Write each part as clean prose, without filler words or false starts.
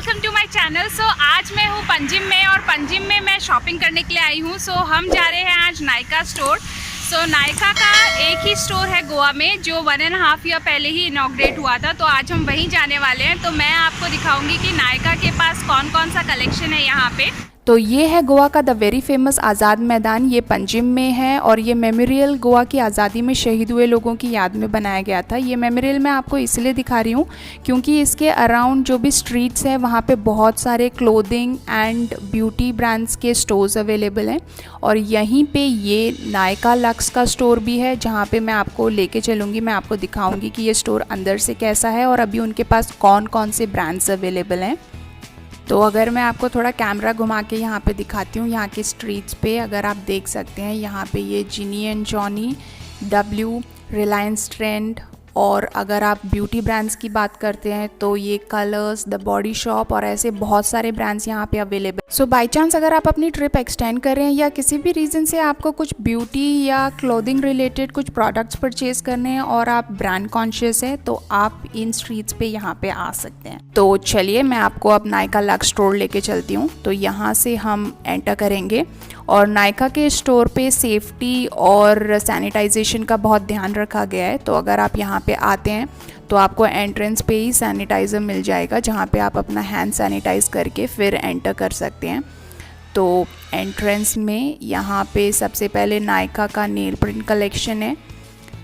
Welcome to my channel. So आज मैं हूँ पंजिम में और पंजिम में मैं शॉपिंग करने के लिए आई हूँ। सो हम जा रहे हैं आज नायका स्टोर। सो नायका का एक ही स्टोर है गोवा में जो 1.5 ईयर पहले ही इनॉग्रेट हुआ था, तो आज हम वहीं जाने वाले हैं। तो मैं आपको दिखाऊंगी कि नायका के पास कौन कौन सा कलेक्शन है यहाँ पे। तो ये है गोवा का द वेरी फेमस आज़ाद मैदान। ये पंजिम में है और ये मेमोरियल गोवा की आज़ादी में शहीद हुए लोगों की याद में बनाया गया था। ये मेमोरियल मैं आपको इसलिए दिखा रही हूँ क्योंकि इसके अराउंड जो भी स्ट्रीट्स हैं वहाँ पे बहुत सारे क्लोथिंग एंड ब्यूटी ब्रांड्स के स्टोर्स अवेलेबल हैं और यहीं पे ये नायका लक्स का स्टोर भी है जहाँ पे मैं आपको लेके चलूँगी। मैं आपको दिखाऊँगी कि ये स्टोर अंदर से कैसा है और अभी उनके पास कौन कौन से ब्रांड्स अवेलेबल हैं। तो अगर मैं आपको थोड़ा कैमरा घुमा के यहाँ पे दिखाती हूँ, यहाँ के स्ट्रीट्स पे अगर आप देख सकते हैं, यहाँ पे ये Ginny and Johnny, W, Reliance trend, और अगर आप ब्यूटी ब्रांड्स की बात करते हैं तो ये कलर्स, द बॉडी शॉप और ऐसे बहुत सारे ब्रांड्स यहाँ पे अवेलेबल। सो बाय चांस अगर आप अपनी ट्रिप एक्सटेंड कर रहे हैं या किसी भी रीज़न से आपको कुछ ब्यूटी या क्लोथिंग रिलेटेड कुछ प्रोडक्ट्स परचेज करने हैं और आप ब्रांड कॉन्शियस है तो आप इन स्ट्रीट्स पे यहाँ पे आ सकते हैं। तो चलिए मैं आपको अब नायका लक्स स्टोर लेके चलती हूँ। तो यहाँ से हम एंटर करेंगे और नायका के स्टोर पे सेफ्टी और सैनिटाइजेशन का बहुत ध्यान रखा गया है। तो अगर आप यहाँ पे आते हैं तो आपको एंट्रेंस पे ही सैनिटाइज़र मिल जाएगा जहाँ पे आप अपना हैंड सैनिटाइज़ करके फिर एंटर कर सकते हैं। तो एंट्रेंस में यहाँ पे सबसे पहले नायका का नेल प्रिंट कलेक्शन है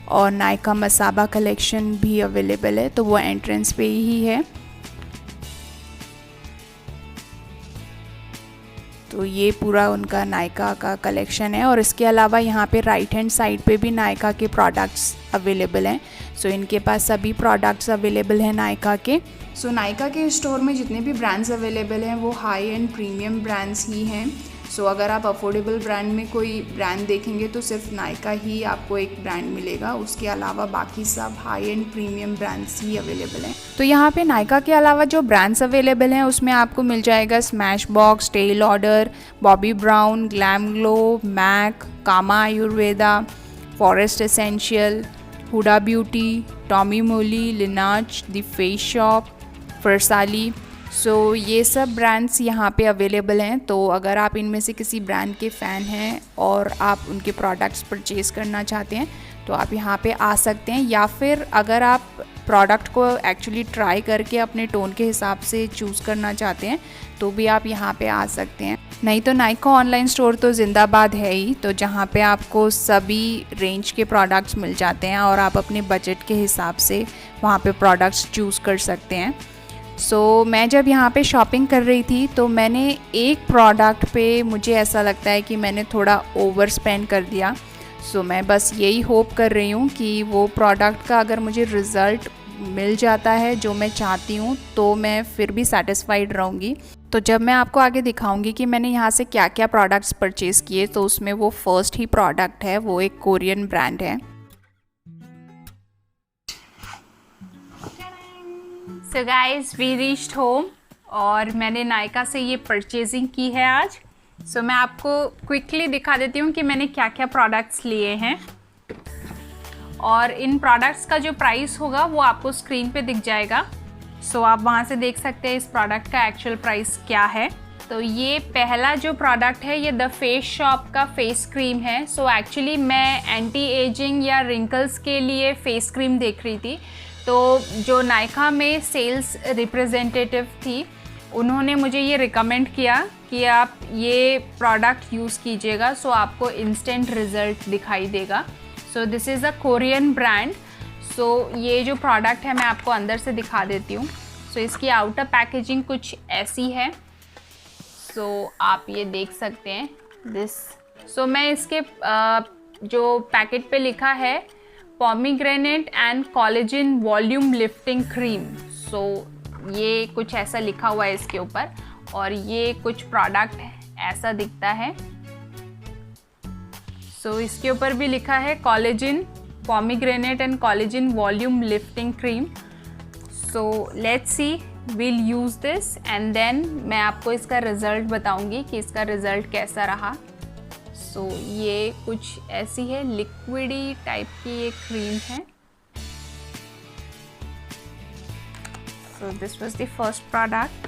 और नायका मसाबा कलेक्शन भी अवेलेबल है, तो वो एंट्रेंस पे ही है। तो ये पूरा उनका नायका का कलेक्शन है और इसके अलावा यहाँ पे राइट हैंड साइड पे भी नायका के प्रोडक्ट्स अवेलेबल हैं। सो इनके पास सभी प्रोडक्ट्स अवेलेबल हैं नायका के। सो नायका के स्टोर में जितने भी ब्रांड्स अवेलेबल हैं वो हाई एंड प्रीमियम ब्रांड्स ही हैं। सो अगर आप अफोर्डेबल ब्रांड में कोई ब्रांड देखेंगे तो सिर्फ नायका ही आपको एक ब्रांड मिलेगा, उसके अलावा बाकी सब high and premium brands he available हैं। तो यहाँ पे नायका के अलावा जो ब्रांड्स अवेलेबल हैं उसमें आपको मिल जाएगा स्मैश बॉक्स, टेल ऑर्डर, Bobbi Brown, Glam Glow, MAC, Kama Ayurveda, Forest Essential, Huda Beauty, Tony Moly, लिनाज, the Face Shop, Farsali. So ये सब ब्रांड्स यहाँ पे अवेलेबल हैं। तो अगर आप इनमें से किसी ब्रांड के फ़ैन हैं और आप उनके प्रोडक्ट्स परचेज़ करना चाहते हैं तो आप यहाँ पे आ सकते हैं, या फिर अगर आप प्रोडक्ट को एक्चुअली ट्राई करके अपने टोन के हिसाब से चूज़ करना चाहते हैं तो भी आप यहाँ पे आ सकते हैं। नहीं तो नायका ऑनलाइन स्टोर तो जिंदाबाद है ही, तो जहाँ पे आपको सभी रेंज के प्रोडक्ट्स मिल जाते हैं और आप अपने बजट के हिसाब से वहाँ पे प्रोडक्ट्स चूज़ कर सकते हैं। सो मैं जब यहाँ पे शॉपिंग कर रही थी तो मैंने एक प्रोडक्ट पे मुझे ऐसा लगता है कि मैंने थोड़ा ओवर स्पेंड कर दिया। सो मैं बस यही होप कर रही हूँ कि वो प्रोडक्ट का अगर मुझे रिज़ल्ट मिल जाता है जो मैं चाहती हूँ तो मैं फिर भी सेटिस्फाइड रहूँगी। तो जब मैं आपको आगे दिखाऊंगी कि मैंने यहाँ से क्या क्या प्रोडक्ट्स परचेज़ किए तो उसमें वो फर्स्ट ही प्रोडक्ट है, वो एक कोरियन ब्रांड है। So guys we reached home और मैंने नायका से ये परचेजिंग की है आज। सो मैं आपको क्विकली दिखा देती हूँ कि मैंने क्या क्या प्रोडक्ट्स लिए हैं और इन प्रोडक्ट्स का जो प्राइस होगा वो आपको स्क्रीन पे दिख जाएगा। सो आप वहाँ से देख सकते हैं इस प्रोडक्ट का एक्चुअल प्राइस क्या है। तो ये पहला जो प्रोडक्ट है ये द फेस शॉप का फेस क्रीम है। सो एक्चुअली मैं एंटी एजिंग या रिंकल्स के लिए फेस क्रीम देख रही थी, तो जो नायका में सेल्स रिप्रेजेंटेटिव थी उन्होंने मुझे ये रिकमेंड किया कि आप ये प्रोडक्ट यूज़ कीजिएगा, सो आपको इंस्टेंट रिज़ल्ट दिखाई देगा। So this is a Korean brand. So ये जो प्रोडक्ट है मैं आपको अंदर से दिखा देती हूँ। सो इसकी आउटर पैकेजिंग कुछ ऐसी है। सो आप ये देख सकते हैं दिस। सो मैं इसके जो पैकेट पे लिखा है pomegranate and collagen volume lifting cream, so ये कुछ ऐसा लिखा हुआ है इसके ऊपर और ये कुछ प्रोडक्ट ऐसा दिखता है। सो इसके ऊपर भी लिखा है collagen, pomegranate and collagen volume lifting cream. So let's see, will use this and then मैं आपको इसका रिज़ल्ट बताऊंगी कि इसका रिज़ल्ट कैसा रहा। सो ये कुछ ऐसी है, लिक्विडी टाइप की ये क्रीम है। So this was the first product.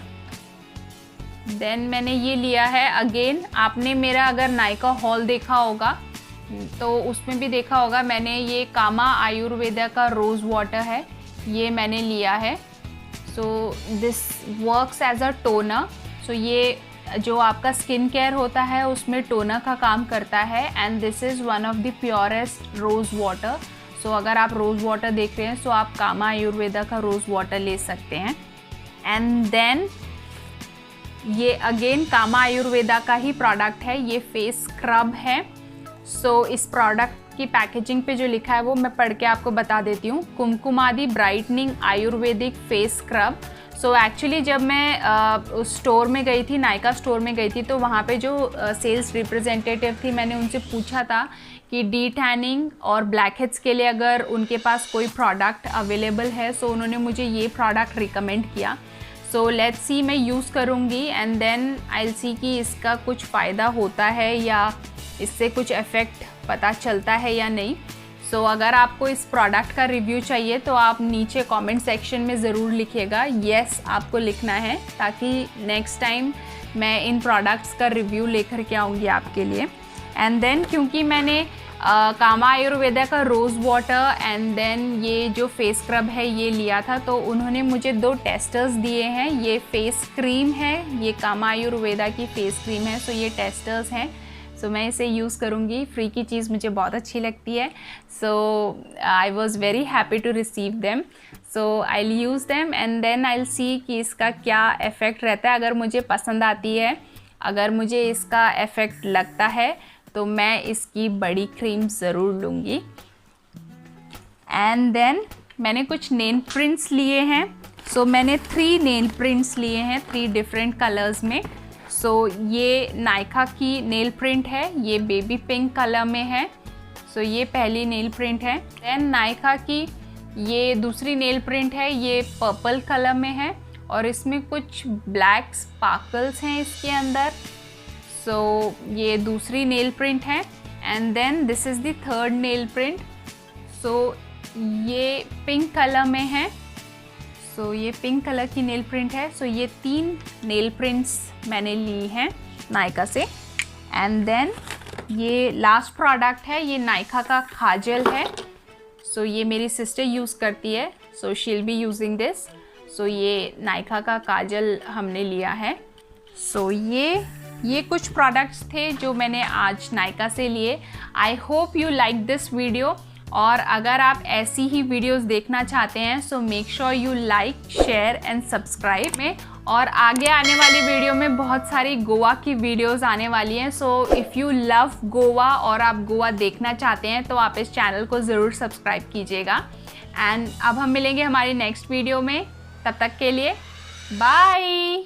Then मैंने ये लिया है। अगेन आपने मेरा अगर नायका हॉल देखा होगा तो उसमें भी देखा होगा, मैंने ये कामा आयुर्वेदा का रोज़ वाटर है, ये मैंने लिया है। So this works as a toner. So ये जो आपका स्किन केयर होता है उसमें टोनर का काम करता है। And this is one of the purest rose water. So अगर आप रोज़ वाटर देख रहे हैं तो आप कामा आयुर्वेदा का रोज़ वाटर ले सकते हैं। एंड देन ये अगेन कामा आयुर्वेदा का ही प्रोडक्ट है, ये फेस स्क्रब है। सो इस प्रोडक्ट की पैकेजिंग पे जो लिखा है वो मैं पढ़ के आपको बता देती हूँ। Kumkumadi brightening ayurvedic face scrub. So actually जब मैं उस स्टोर में गई थी, नायका स्टोर में गई थी, तो वहाँ पे जो सेल्स रिप्रेजेंटेटिव थी, मैंने उनसे पूछा था कि डी टैनिंग और ब्लैक हेड्स के लिए अगर उनके पास कोई प्रोडक्ट अवेलेबल है। सो उन्होंने मुझे ये प्रोडक्ट रिकमेंड किया। सो लेट्स सी, मैं यूज़ करूँगी and then I will see कि इसका कुछ फ़ायदा होता है या इससे कुछ इफ़ेक्ट पता चलता है या नहीं। सो अगर आपको इस प्रोडक्ट का रिव्यू चाहिए तो आप नीचे कमेंट सेक्शन में ज़रूर लिखिएगा। येस आपको लिखना है, ताकि नेक्स्ट टाइम मैं इन प्रोडक्ट्स का रिव्यू लेकर के आऊँगी आपके लिए। एंड देन क्योंकि मैंने कामा आयुर्वेदा का रोज़ वाटर एंड देन ये जो फेस स्क्रब है ये लिया था, तो उन्होंने मुझे 2 टेस्टर्स दिए हैं। ये फेस क्रीम है, ये कामा आयुर्वेदा की फेस क्रीम है। सो ये टेस्टर्स हैं। सो मैं इसे यूज़ करूँगी, फ्री की चीज़ मुझे बहुत अच्छी लगती है। So I was very happy to receive them. So I will use them and then I will see कि इसका क्या इफ़ेक्ट रहता है। अगर मुझे पसंद आती है, अगर मुझे इसका इफ़ेक्ट लगता है तो मैं इसकी बड़ी क्रीम ज़रूर लूँगी। एंड देन मैंने कुछ नेल प्रिंट्स लिए हैं। सो मैंने 3 नेल प्रिंट्स लिए हैं 3 डिफरेंट कलर्स में। सो ये नायका की नेल प्रिंट है, ये बेबी पिंक कलर में है। सो ये पहली नेल प्रिंट है। देन नायका की ये दूसरी नेल प्रिंट है, ये पर्पल कलर में है और इसमें कुछ ब्लैक स्पार्कल्स हैं इसके अंदर। सो ये दूसरी नेल प्रिंट है। And then this is the third nail print. So ये पिंक कलर में है। सो ये पिंक कलर की नेल प्रिंट है। सो ये 3 नेल प्रिंट्स मैंने ली हैं नायका से। एंड देन ये लास्ट प्रोडक्ट है, ये नायका का काजल है। सो ये मेरी सिस्टर यूज़ करती है, so she will be using this. So ये नायका का काजल हमने लिया है। सो ये कुछ प्रोडक्ट्स थे जो मैंने आज नायका से लिए। I hope you like this video. और अगर आप ऐसी ही वीडियोस देखना चाहते हैं so make sure you like, share and subscribe में। और आगे आने वाली वीडियो में बहुत सारी गोवा की वीडियोस आने वाली हैं। So if you love Goa और आप गोवा देखना चाहते हैं तो आप इस चैनल को ज़रूर सब्सक्राइब कीजिएगा। एंड अब हम मिलेंगे हमारी नेक्स्ट वीडियो में, तब तक के लिए बाय।